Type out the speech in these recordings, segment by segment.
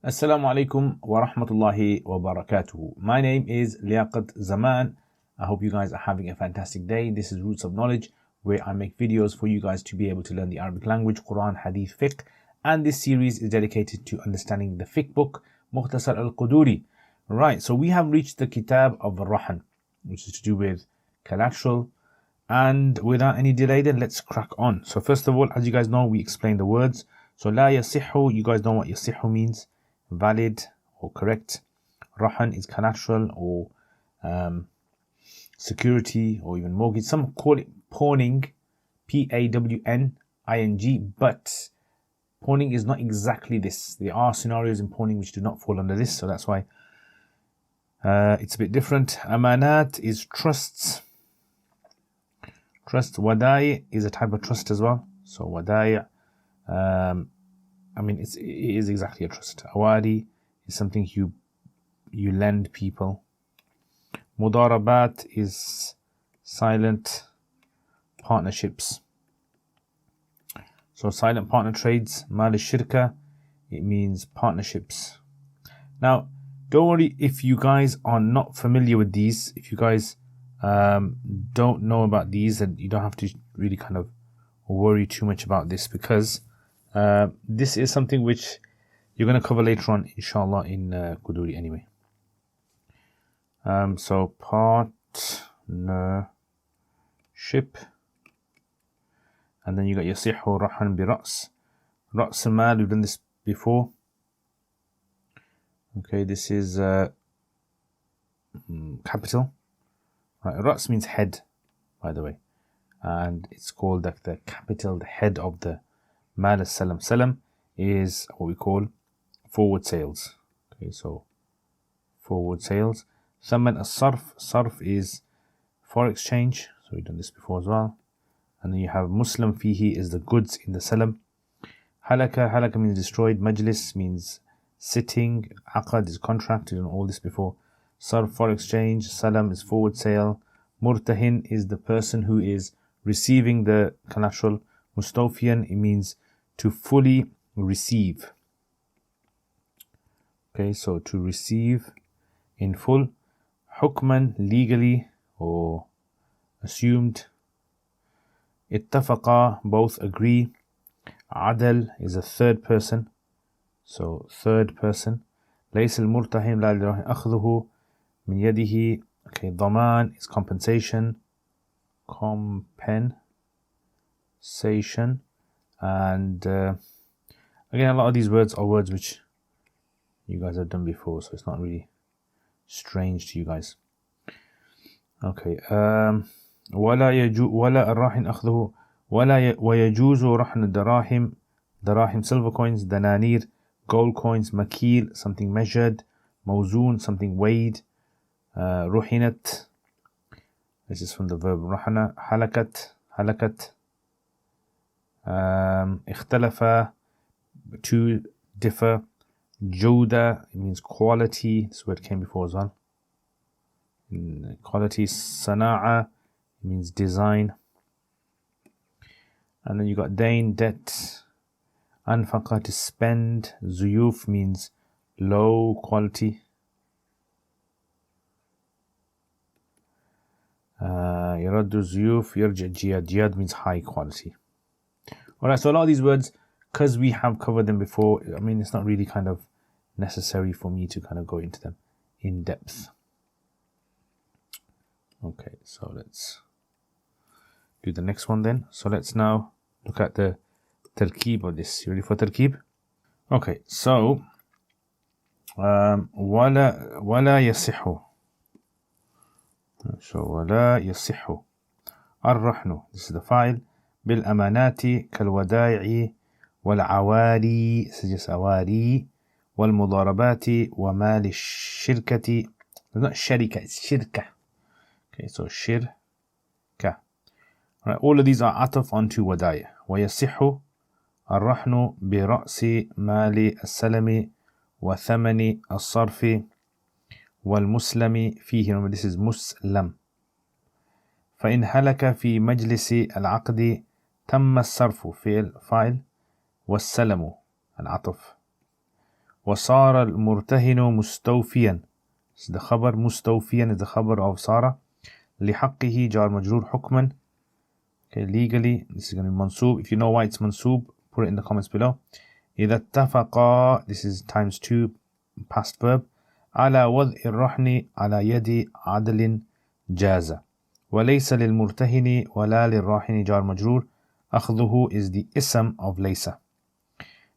Assalamu alaikum wa rahmatullahi wa barakatuhu. My name is Liaquat Zaman. I hope you guys are having a fantastic day. This is Roots of Knowledge, where I make videos for you guys to be able to learn the Arabic language, Quran, Hadith, Fiqh. And this series is dedicated to understanding the Fiqh book, Mukhtasar al-Qudoori. Right, so we have reached the Kitab of Rahan, which is to do with collateral. And without any delay, then let's crack on. So first of all, as you guys know, we explain the words. So la yasihu, you guys know what yasihu means. Valid or correct. Rahan is collateral or security or even mortgage. Some call it pawning, Pawning, but pawning is not exactly this. There are scenarios in pawning which do not fall under this, so that's why it's a bit different. Amanat is trusts. Trust. Wadai is a type of trust as well. So wadai, it is exactly a trust. Awadi is something you lend people. Mudarabat is silent partnerships. So silent partner trades. Mal shirka, it means partnerships. Now, don't worry if you guys are not familiar with these. If you guys don't know about these, then you don't have to really kind of worry too much about this, because this is something which you're going to cover later on, inshallah, in Qudoori anyway. So partnership, and then you got yasihu rahan bi ra's. Ra's al-mal, we've done this before. Okay, this is capital. Right, ra's means head, by the way, and it's called the capital, the head of the mal al-salam. Salam is what we call forward sales. Okay, so forward sales. Thaman as-sarf. Sarf is foreign exchange. So we've done this before as well. And then you have Muslim fihi is the goods in the salam. Halaka means destroyed. Majlis means sitting. Aqad is contract. We've done all this before. Sarf, foreign exchange. Salam is forward sale. Murtahin is the person who is receiving the collateral. Mustawfiyan, it means to fully receive. Okay, so to receive in full. Hukman, legally or assumed. Ittafaqa, both agree. Adal is a third person, so third person. Laysa al-murtahin la yarahi akhduhu min yadihi. Okay, dhaman is compensation. And again, a lot of these words are words which you guys have done before, so it's not really strange to you guys. Okay, ولا الراهن أخذه ويجوز رهن الدراهم. Darahim, silver coins. Dananir, gold coins. Makil, something measured. Mawzoon, something weighed. Ruhinat, this is from the verb rahana. Halakat. Ikhtalafa, to differ. Joda, it means quality. This word came before as well. Quality. Sana'a, it means design. And then you got dain, debt. Anfaqa, to spend. Zuyuf means low quality. Yaraddu zuyuf, yarji jiyad. Jiyad means high quality. Alright, so a lot of these words, because we have covered them before, it's not really kind of necessary for me to kind of go into them in depth. Okay, so let's do the next one then. So let's now look at the tarkeeb of this. You ready for tarkeeb? Okay, so wala yasihu. So wala yasihu. Ar-rahnu, this is the file. Bil amanati kal wadai'i wal awari, this is just awari. Wal mudarabati wa mal shirkati. It's not sharika, it's shirka. Okay, so shirka. Right, all of these are ataf onto wadai'. Wa yasihu ar-rahnu bi ra'si mali as-salami wa thamani as-sarfi wal muslimi fihi. Remember, this is muslam. فإن هلك في مجلس العقد تم الصرف فعل والسلم العطف وصار المرتهن مستوفيا. This is the خبر. مستوفيا is the خبر of صار. لحقه جار مجرور حكما. Okay, legally this is going to be mansoob. If you know why it's mansoob, put it in the comments below. إذا اتفقا, this is times 2 past verb. على وضع الرهن على يد عدل جاز. وليس للمرتهن ولا للراهن جار مجرور. أخذه is the ism of ليس.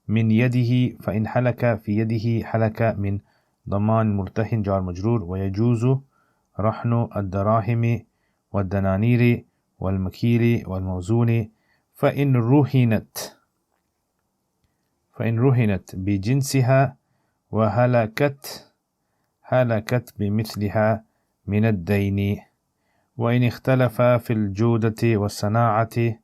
من يده فإن حلك في يده حلك من ضمان المرتهن جار مجرور. ويجوز رهن الدراهم والدنانير والمكيل والموزون فإن رهنت بجنسها هلكت بمثلها من الدين. وإن اختلف في الجودة والصناعة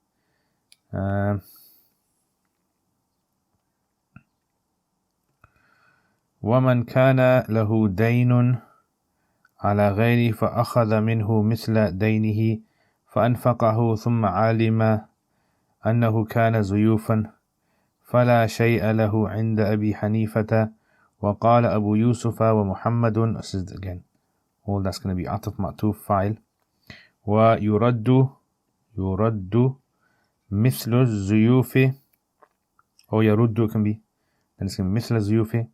ومن كان له دين على غيره فأخذ منه مثل دينه فأنفقه ثم علم أنه كان زيوفا فلا شيء له عند أبي حنيفة. وقال أبو يوسف ومحمد, again all that's going to be عطف معطوف فاعل. ويرد مثل الزيوف, or يرد can be, and it's going to be مثل الزيوف.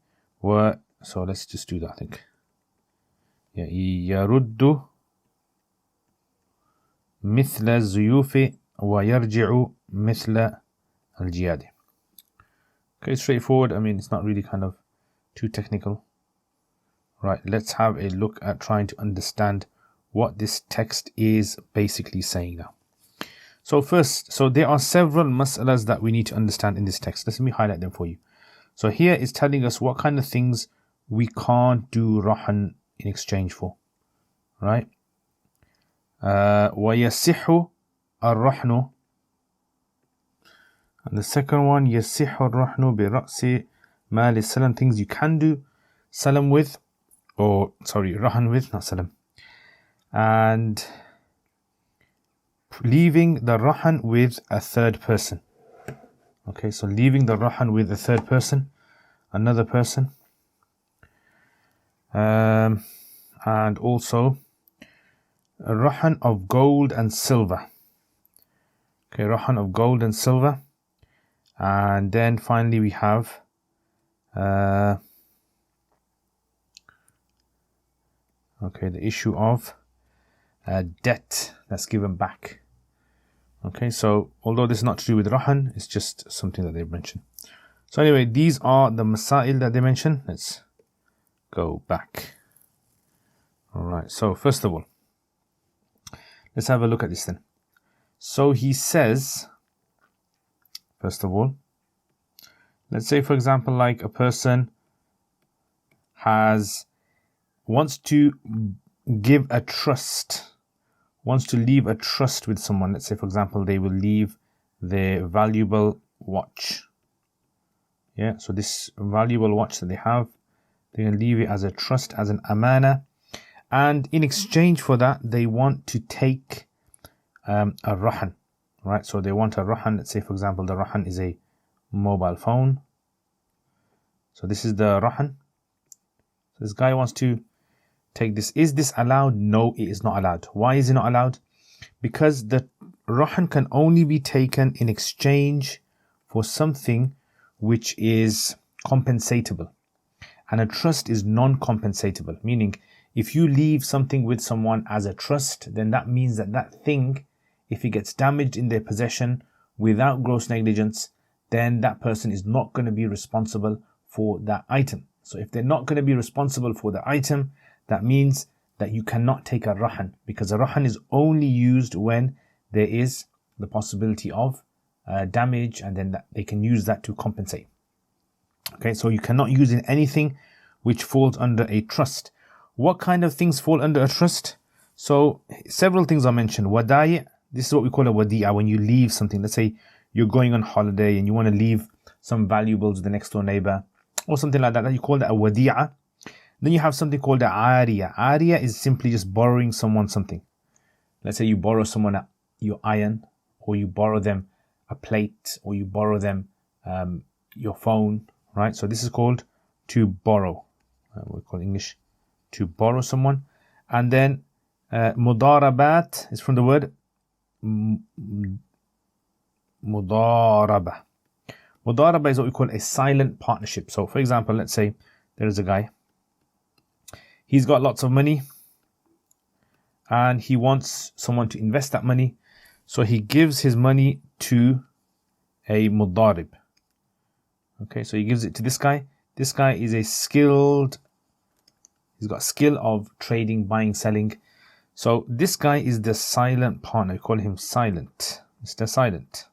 So let's just do that, I think. يرد مثل الزيوف ويرجع مثل الجياد. Okay, straightforward. I mean, it's not really kind of too technical. Right, let's have a look at trying to understand what this text is basically saying now. So first, there are several mas'alas that we need to understand in this text. Let me highlight them for you. So here is telling us what kind of things we can't do rahan in exchange for. Right? وَيَصِحُّ الرَّحْنُ. And the second one, يَصِحُّ الرَّحْنُ بِرَأْسِ مَالِ السَّلَمِ. Things you can do salam with, or sorry, rahan with, not salam. And leaving the rahan with a third person. Okay, so leaving the rahan with a third person, another person. And also a rahan of gold and silver. Okay, rahan of gold and silver. And then finally we have the issue of debt that's given back. Okay, so although this is not to do with rahan, it's just something that they've mentioned. So anyway, these are the masail that they mentioned. Let's go back. Alright, so first of all, let's have a look at this then. So he says, first of all, let's say for example, like a person wants to give a trust, wants to leave a trust with someone. Let's say for example, they will leave their valuable watch. Yeah, so this valuable watch that they have, they can leave it as a trust, as an amana. And in exchange for that, they want to take a rahan. Right, so they want a rahan. Let's say for example, the rahan is a mobile phone. So this is the rahan. So this guy wants to take this. Is this allowed? No, it is not allowed. Why is it not allowed? Because the rahan can only be taken in exchange for something which is compensatable. And a trust is non-compensatable. Meaning, if you leave something with someone as a trust, then that means that that thing, if it gets damaged in their possession without gross negligence, then that person is not going to be responsible for that item. So if they're not going to be responsible for the item, that means that you cannot take a rahan, because a rahan is only used when there is the possibility of damage, and then they can use that to compensate. Okay, so you cannot use in anything which falls under a trust. What kind of things fall under a trust? So several things are mentioned. Wada'i, this is what we call a wadi'a, when you leave something. Let's say you're going on holiday and you want to leave some valuables with the next door neighbor or something like that. You call that a wadi'a. Then you have something called a ariya. Ariya is simply just borrowing someone something. Let's say you borrow someone your iron, or you borrow them a plate, or you borrow them your phone, right? So this is called to borrow. We call English to borrow someone. And then mudarabat is from the word mudaraba. Mudaraba is what we call a silent partnership. So for example, let's say there is a guy. He's got lots of money and he wants someone to invest that money. So he gives his money to a mudarib. Okay, so he gives it to this guy. This guy is he's got skill of trading, buying, selling. So this guy is the silent partner. We call him silent. Mr. Silent.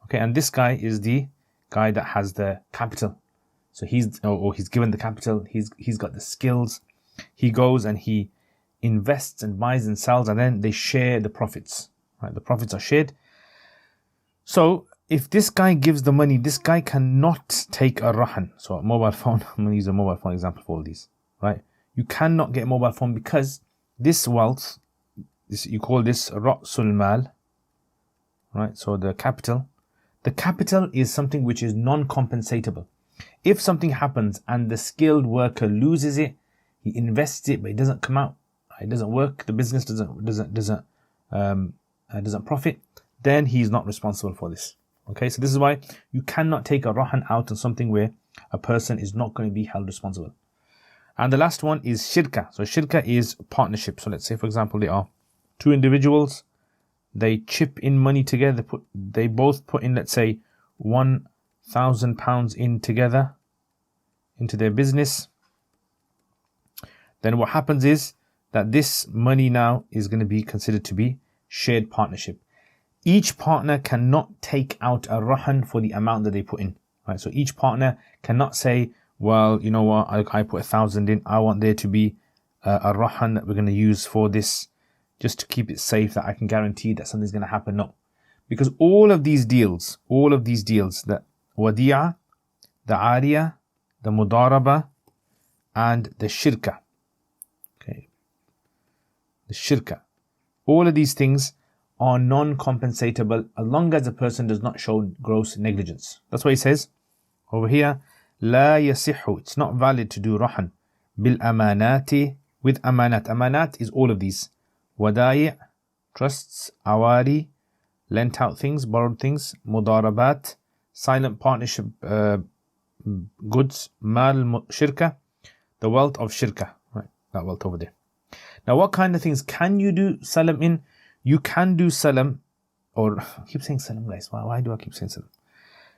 Okay, and this guy is the guy that has the capital. So he's given the capital. He's got the skills. He goes and he invests and buys and sells, and then they share the profits. Right, the profits are shared. So if this guy gives the money, this guy cannot take a rahan. So a mobile phone. I'm going to use a mobile phone example for all these. Right, you cannot get a mobile phone because this wealth, you call this ra'sul mal. Right, so the capital is something which is non-compensatable. If something happens and the skilled worker loses it, he invests it, but it doesn't come out, it doesn't work, the business doesn't profit, then he's not responsible for this. Okay, so this is why you cannot take a rahan out on something where a person is not going to be held responsible. And the last one is shirka. So shirka is partnership. So let's say, for example, there are two individuals. They chip in money together. They both put in, let's say, £1,000 in together into their business. Then what happens is that this money now is going to be considered to be shared partnership. Each partner cannot take out a rahan for the amount that they put in. Right? So each partner cannot say, well, you know what, I put 1,000 in. I want there to be a rahan that we're going to use for this, just to keep it safe, that I can guarantee that something's going to happen. No. Because all of these deals, the wadi'a, the ariya, the mudaraba, and the shirka. Okay. The shirka. All of these things are non-compensatable as long as the person does not show gross negligence. That's why he says over here, La yasihu. It's not valid to do rahan. Bil amanati, with amanat. Amanat is all of these. Wada'i, trusts, awari, lent out things, borrowed things, mudarabat, silent partnership goods, mal shirka, the wealth of shirka. Right, that wealth over there. Now, what kind of things can you do salam in? You can do salam, or I keep saying salam, guys. Why do I keep saying salam?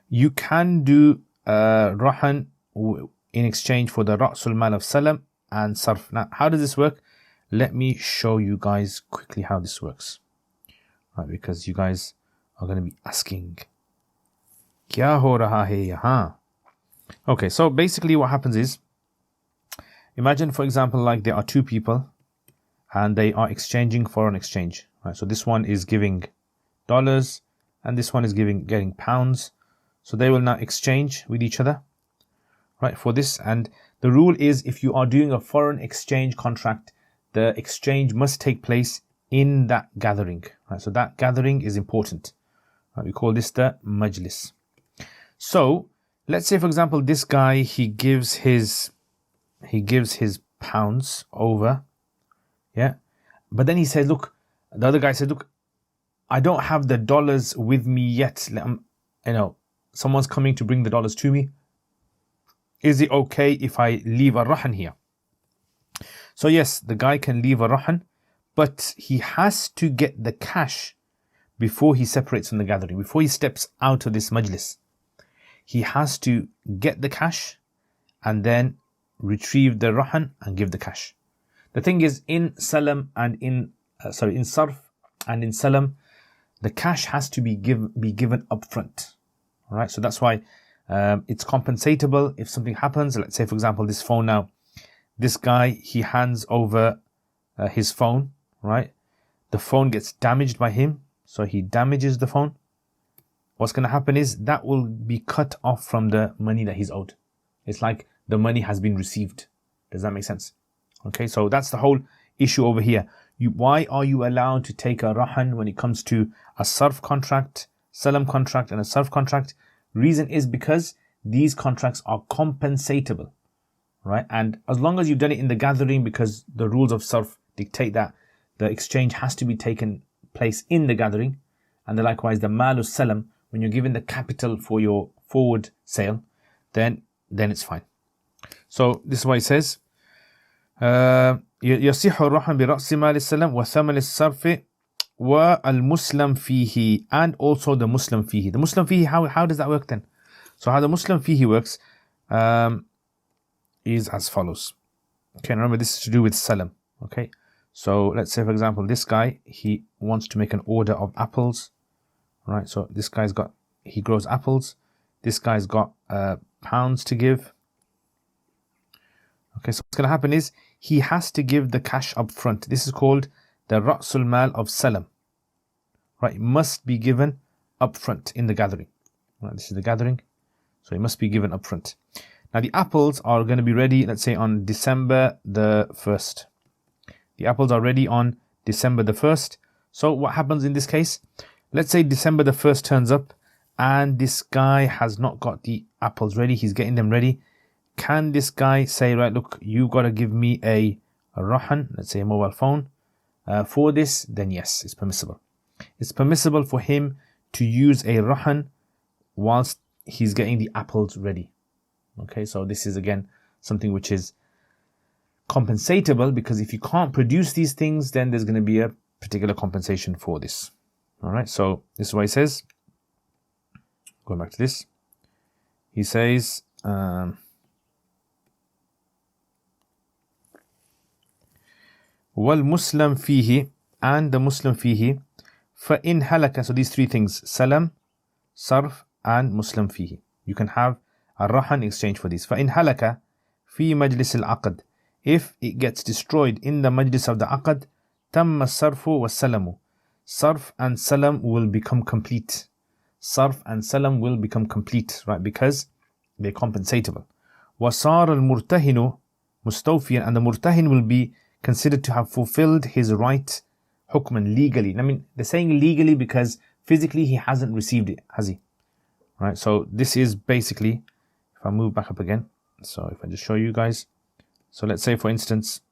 You can do rahan in exchange for the ra'sul mal of salam and sarf. Now, how does this work? Let me show you guys quickly how this works. Right, because you guys are going to be asking, Kya ho raha hai yahan? Okay, so basically what happens is, imagine, for example, like there are two people and they are exchanging foreign exchange. Right, so this one is giving dollars and this one is getting pounds. So they will now exchange with each other, right, for this. And the rule is, if you are doing a foreign exchange contract, the exchange must take place in that gathering. Right, so that gathering is important. Right, we call this the majlis. So let's say, for example, this guy, he gives his pounds over, yeah, but then he says, look, the other guy says, look, I don't have the dollars with me yet. Someone's coming to bring the dollars to me. Is it okay if I leave a rahan here? So yes, the guy can leave a rahan, but he has to get the cash before he separates from the gathering, before he steps out of this majlis. He has to get the cash and then retrieve the rahan and give the cash. The thing is, in salam and in sarf and in salam, the cash has to be given upfront. All right, so that's why it's compensatable if something happens. Let's say, for example, this phone now, this guy, he hands over his phone, right? The phone gets damaged by him, so he damages the phone. What's going to happen is that will be cut off from the money that he's owed. It's like the money has been received. Does that make sense? Okay, so that's the whole issue over here. Why are you allowed to take a rahan when it comes to a sarf contract, salam contract and a sarf contract? Reason is because these contracts are compensatable. right? And as long as you've done it in the gathering, because the rules of sarf dictate that the exchange has to be taken place in the gathering, and then likewise the malus salam, when you're given the capital for your forward sale, then it's fine. So this is why it says يصح الرهن برأس مال السلم وثمن الصرف والمسلم فيه, and also the muslim fihi. The muslim fihi, how does that work then? So how the muslim fihi works is as follows. Okay, remember this is to do with salam. Okay, so let's say for example this guy, he wants to make an order of apples, right? So this guy's got, he grows apples, this guy's got pounds to give. Okay, so what's going to happen is he has to give the cash up front. This is called the Ra'sul Mal of Salam. Right, it must be given up front in the gathering. Right, this is the gathering, so it must be given up front. Now the apples are going to be ready, let's say on December the 1st. The apples are ready on December the 1st. So what happens in this case? Let's say December the 1st turns up and this guy has not got the apples ready. He's getting them ready. Can this guy say, right, look, you got to give me a Rahan, let's say a mobile phone, for this? Then yes, it's permissible. It's permissible for him to use a Rahan whilst he's getting the apples ready. Okay, so this is again something which is compensatable, because if you can't produce these things, then there's going to be a particular compensation for this. All right, so this is what he says. Going back to this, he says, وَالْمُسْلَمْ فِيهِ, and the Muslim fihi, فَإِنْ هَلَكَ. So these three things, salam, sarf, and Muslim fihi. You can have a rahan exchange for these. فَإِنْ هَلَكَ فِي مَجْلِسِ الْعَقْدِ. If it gets destroyed in the majlis of the aqd, تَمَّ الصَّرْفُ وَالسَّلَمُ. Sarf and salam will become complete. Sarf and salam will become complete, right? Because they're compensatable. وَصَارَ الْمُرْتَهِنُ مُسْتَوْفِيًا. And the murtahin will be considered to have fulfilled his right hukman, legally. I mean, they're saying legally because physically he hasn't received it, has he? Right, so this is basically, if I move back up again, so if I just show you guys, so let's say for instance,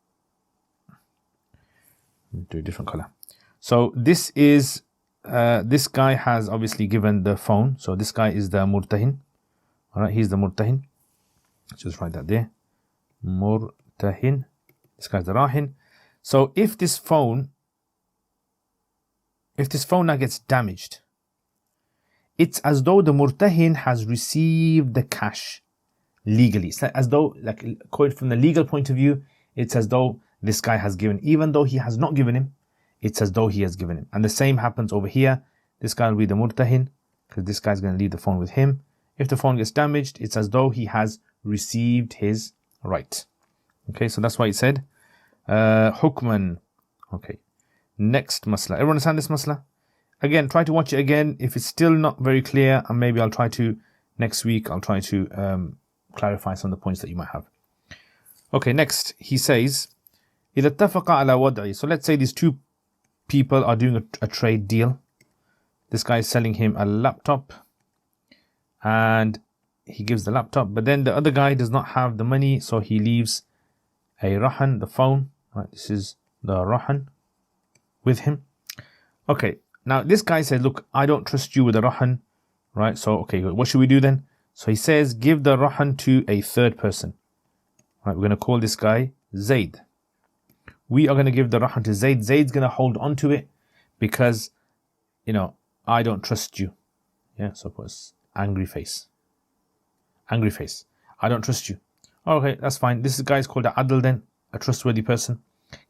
do a different color. So this is, this guy has obviously given the phone, so this guy is the murtahin. Alright, he's the murtahin. Let's just write that there. Murtahin. This guy's the Rahin. So if this phone now gets damaged, it's as though the murtahin has received the cash legally. It's like as though, like from the legal point of view, it's as though this guy has given, even though he has not given him, it's as though he has given him. And the same happens over here. This guy will be the murtahin, because this guy's going to leave the phone with him. If the phone gets damaged, it's as though he has received his right. Okay, so that's why it said hukman. Okay, next masla. Everyone understand this masla? Again, try to watch it again. If it's still not very clear, and maybe I'll try to, next week, I'll try to clarify some of the points that you might have. Okay, next, he says, إِذَا اتَّفَقَ عَلَى وَضْعِ. So let's say these two people are doing a trade deal. This guy is selling him a laptop, and he gives the laptop, but then the other guy does not have the money, so he leaves a Rahan, the phone. Right, this is the Rahan with him. Okay, now this guy says, look, I don't trust you with the Rahan. Right, so okay, what should we do then? So he says, give the Rahan to a third person. Right, we're going to call this guy Zaid. We are going to give the Rahan to Zaid. Zaid's going to hold on to it because, you know, I don't trust you. Yeah, so it's angry face. Angry face. I don't trust you. Okay, that's fine. This guy is called a adl then, a trustworthy person.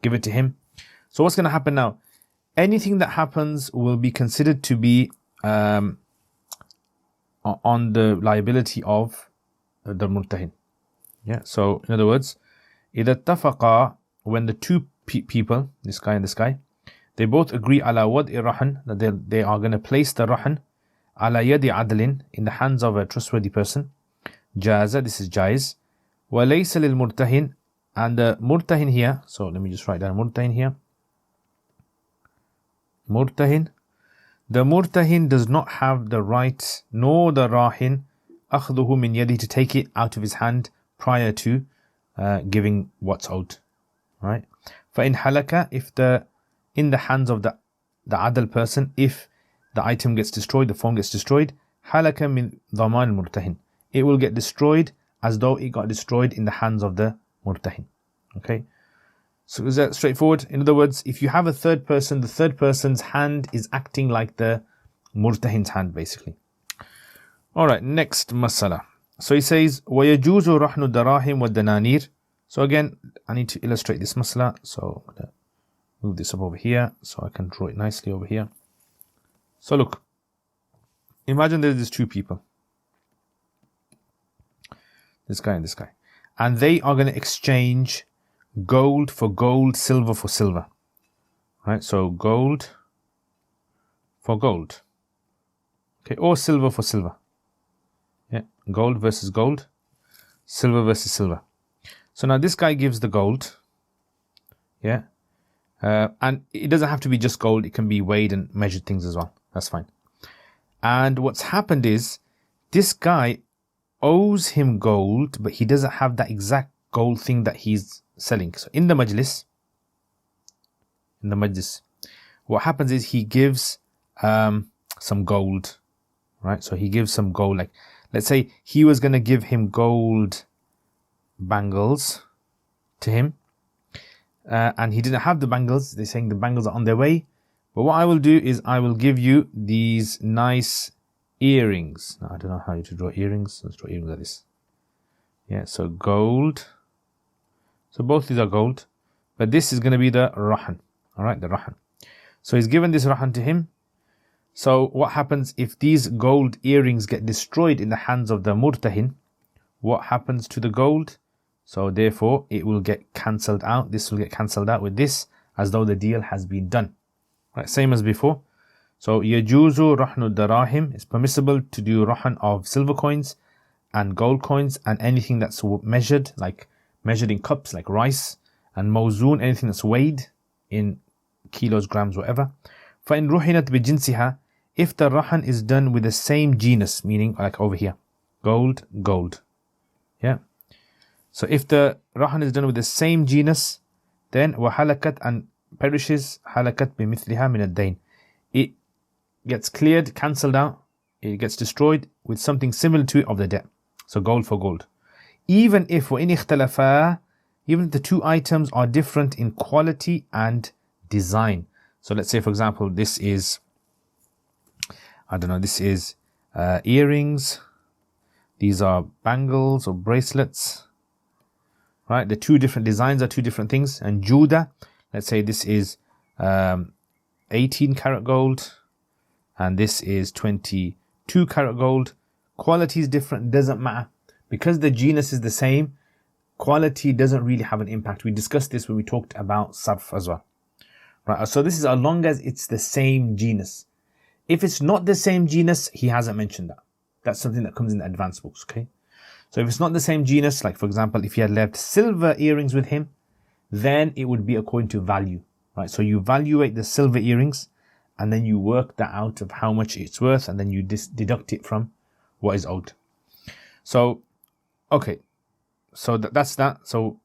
Give it to him. So what's going to happen now? Anything that happens will be considered to be on the liability of the murtahin. Yeah, so in other words, إِذَا اتَّفَقَا, when the two people, this guy and this guy, they both agree ala wad'i rahan, that they are going to place the rahan ala yadi adlin, in the hands of a trustworthy person. Jaza, this is jaiz. Wa laysa lil murtahin, and the murtahin here, so let me just write down murtahin here. Murtahin, the murtahin does not have the right, nor the rahin, akhduhu min yadi, to take it out of his hand prior to giving what's owed, right? فَإِنْ halaka, if in the hands of the adl person, if the item gets destroyed, the phone gets destroyed, halaka min dhaman al-murtahin, it will get destroyed as though it got destroyed in the hands of the murtahin. Okay, so is that straightforward? In other words, if you have a third person, the third person's hand is acting like the murtahin's hand, basically. Alright, next masala. So he says, وَيَجُوزُ رَحْنُ الدَّرَاهِمْ وَالدَّنَانِيرِ. So again, I need to illustrate this masala. So I'm going to move this up over here so I can draw it nicely over here. So look, imagine there's these two people. This guy and this guy. And they are going to exchange gold for gold, silver for silver. Right, so gold for gold. Okay, or silver for silver. Yeah, gold versus gold, silver versus silver. So now this guy gives the gold. Yeah. And it doesn't have to be just gold. It can be weighed and measured things as well. That's fine. And what's happened is this guy owes him gold, but he doesn't have that exact gold thing that he's selling. So in the majlis, what happens is he gives some gold, right? So he gives some gold. Like, let's say he was going to give him gold bangles to him. And he didn't have the bangles. They're saying the bangles are on their way. But what I will do is I will give you these nice earrings. Now, I don't know how to draw earrings. Let's draw earrings like this. Yeah, so gold. So both these are gold. But this is going to be the Rahan. Alright, the Rahan. So he's given this Rahan to him. So what happens if these gold earrings get destroyed in the hands of the murtahin? What happens to the gold? So therefore, it will get cancelled out. This will get cancelled out with this, as though the deal has been done. Right, same as before. So yajuzu rahnu darahim. It's permissible to do rahan of silver coins and gold coins and anything that's measured, like measured in cups, like rice, and mawzoon, anything that's weighed in kilos, grams, whatever. فَإِنْ رُحِنَتْ بِجِنْسِهَا, if the rahan is done with the same genus, meaning like over here, gold, gold. Yeah. So if the rahan is done with the same genus, then وَحَلَكَتْ, and perishes, حَلَكَتْ بِمِثْلِهَا مِنَ الدَّيْنِ, it gets cleared, cancelled out, it gets destroyed with something similar to it of the debt. So gold for gold. Even if وَإِنِ اخْتَلَفَا, even if the two items are different in quality and design. So let's say, for example, this is, I don't know, this is earrings. These are bangles or bracelets. Right, the two different designs are two different things. And Judah, let's say this is 18 karat gold and this is 22 karat gold. Quality is different, doesn't matter. Because the genus is the same, quality doesn't really have an impact. We discussed this when we talked about sarf as well. Right, so this is as long as it's the same genus. If it's not the same genus, he hasn't mentioned that. That's something that comes in the advanced books, okay? So if it's not the same genus, like for example, if he had left silver earrings with him, then it would be according to value, right? So you evaluate the silver earrings and then you work that out of how much it's worth and then you deduct it from what is owed. So, okay. So that's that. So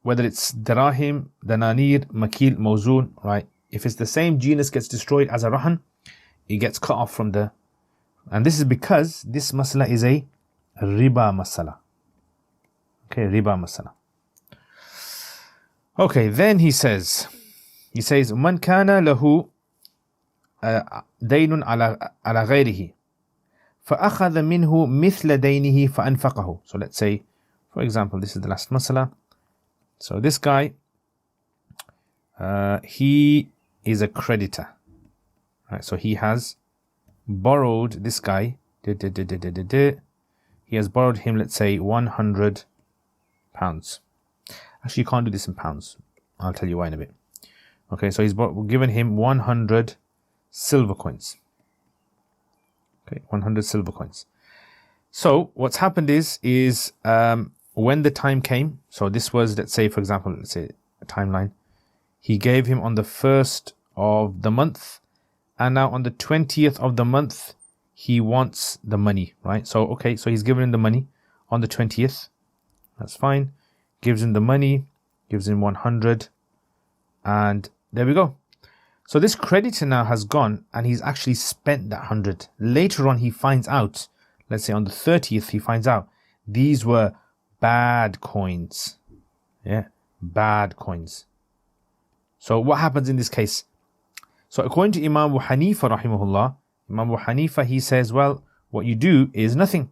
whether it's darahim, dananir, makil, mawzoon, right? If it's the same genus gets destroyed as a rahan, it gets cut off from the... And this is because this masala is a riba masala. Okay, riba masala. Okay, then he says, Man kana lahu daynun ala ghayrihi فأخذ منه مثل دينه فأنفقه. So let's say, for example, this is the last masala. So this guy, he is a creditor. Right, so he has borrowed this guy. He has borrowed him, let's say, £100. Actually, you can't do this in pounds. I'll tell you why in a bit. Okay, so he's given him 100 silver coins. Okay, 100 silver coins. So what's happened is when the time came, so this was, let's say, for example, let's say a timeline. He gave him on the 1st of the month, and now on the 20th of the month, he wants the money, right? So, okay, so he's given him the money on the 20th. That's fine. gives him the money, gives him 100, and there we go. So this creditor now has gone and he's actually spent that 100. Later on he finds out, let's say on the 30th, he finds out these were bad coins. Yeah, bad coins. So what happens in this case? So according to Imam Abu Hanifa rahimahullah, Imam Abu Hanifa, he says, well, what you do is nothing.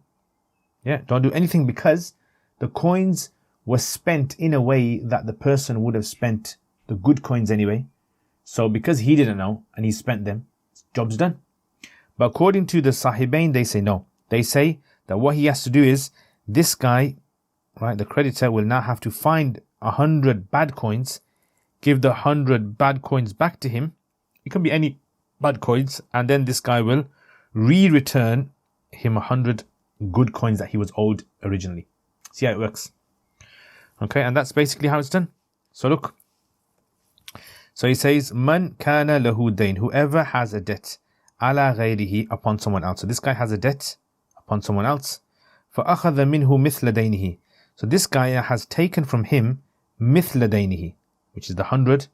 Yeah, don't do anything, because the coins were spent in a way that the person would have spent the good coins anyway. So because he didn't know and he spent them, job's done. But according to the Sahibain, they say no. They say that what he has to do is, this guy, right, the creditor, will now have to find 100 bad coins, give the 100 bad coins back to him. It can be any bad coins, and then this guy will return him 100 good coins that he was owed originally. See how it works? Okay, and that's basically how it's done. So look. So he says, Man kana lahu dayn, whoever has a debt, ala ghayrihi, upon someone else. So this guy has a debt upon someone else. فَأَخَذَ مِنْهُ مِثْلَ دَيْنِهِ. So this guy has taken from him مِثْلَ دَيْنِهِ, which is the 100.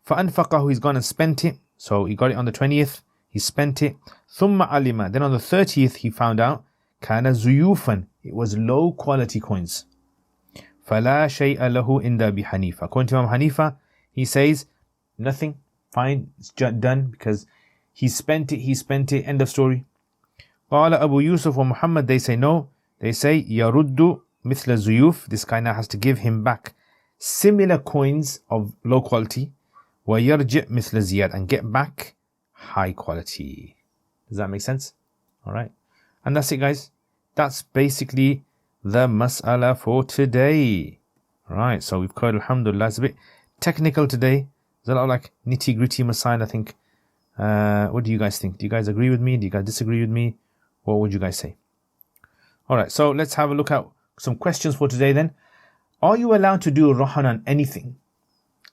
فَأَنْفَقَهُ, he's gone and spent it. So he got it on the 20th, he spent it. ثُمَّ عَلِمَ, then on the 30th he found out, كَانَ زُيُوفًا, it was low quality coins. فَلَا شَيْءَ لَهُ إِنْدَ بِحَنِيفَ. According to Imam Hanifa, he says, nothing, fine, it's done, because he spent it, end of story. قال Abu Yusuf wa Muhammad, they say no. They say, يَرُدُّ مِثْلَ الزُّيُوف, this guy now has to give him back similar coins of low quality. وَيَرْجِعْ مِثْلَ زِيَادٍ, and get back high quality. Does that make sense? Alright. And that's it, guys. That's basically the mas'ala for today. Right, so we've covered, alhamdulillah. It's a bit technical today. There's a lot of like nitty gritty masail, I think. What do you guys think? Do you guys agree with me? Do you guys disagree with me? What would you guys say? Alright, so let's have a look at some questions for today then. Are you allowed to do Rahan on anything?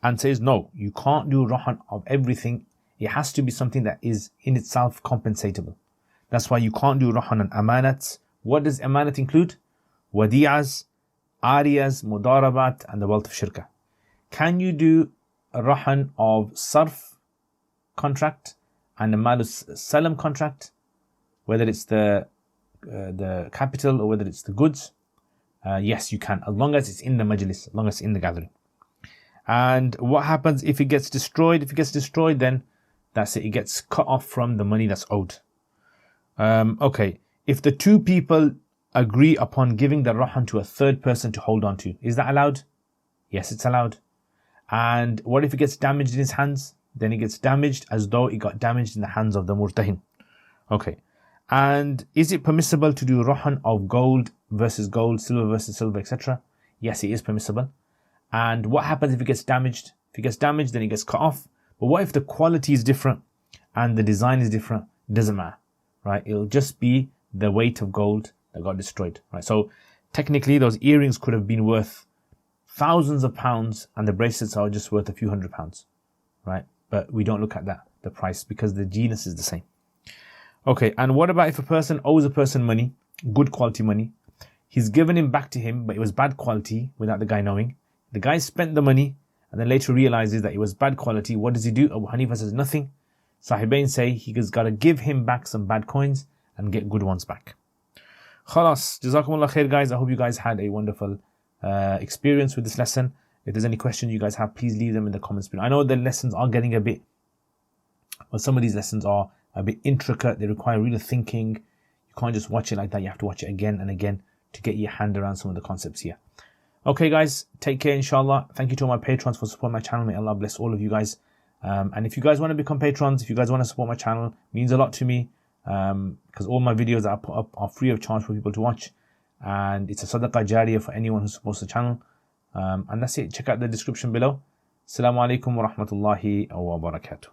And says, no, you can't do Rahan of everything. It has to be something that is in itself compensatable. That's why you can't do Rahan on amanats. What does amanat include? Wadi'as, ariyas, mudarabat, and the wealth of shirkah. Can you do a Rahan of sarf contract and a malus salam contract, whether it's the capital or whether it's the goods? Yes, you can, as long as it's in the majlis, as long as it's in the gathering. And what happens if it gets destroyed? If it gets destroyed, then that's it. It gets cut off from the money that's owed. Okay, if the two people agree upon giving the Rahan to a third person to hold on to, is that allowed? Yes, it's allowed. And what if it gets damaged in his hands? Then it gets damaged as though it got damaged in the hands of the murtahin. Okay. And is it permissible to do Rahan of gold versus gold, silver versus silver, etc.? Yes, it is permissible. And what happens if it gets damaged? If it gets damaged, then it gets cut off. But what if the quality is different and the design is different? It doesn't matter, right? It'll just be the weight of gold that got destroyed, right? So technically those earrings could have been worth thousands of pounds and the bracelets are just worth a few £100s, right? But we don't look at that, the price, because the genus is the same. Okay, and what about if a person owes a person money, good quality money, he's given him back to him, but it was bad quality without the guy knowing. The guy spent the money and then later realizes that it was bad quality. What does he do? Abu Hanifa says nothing. Sahibain say he's got to give him back some bad coins and get good ones back. Khalas, Jazakumullah khair, guys. I hope you guys had a wonderful experience with this lesson. If there's any questions you guys have, please leave them in the comments below. I know the lessons are getting a bit, well, some of these lessons are a bit intricate. They require real thinking. You can't just watch it like that. You have to watch it again and again to get your hand around some of the concepts here. Okay, guys, take care, inshallah. Thank you to all my patrons for supporting my channel. May Allah bless all of you guys. And if you guys want to become patrons, if you guys want to support my channel, it means a lot to me, because all my videos that I put up are free of charge for people to watch, and it's a sadaqah jariyah for anyone who supports the channel. And that's it. Check out the description below. Assalamu alaikum wa rahmatullahi wa barakatuh.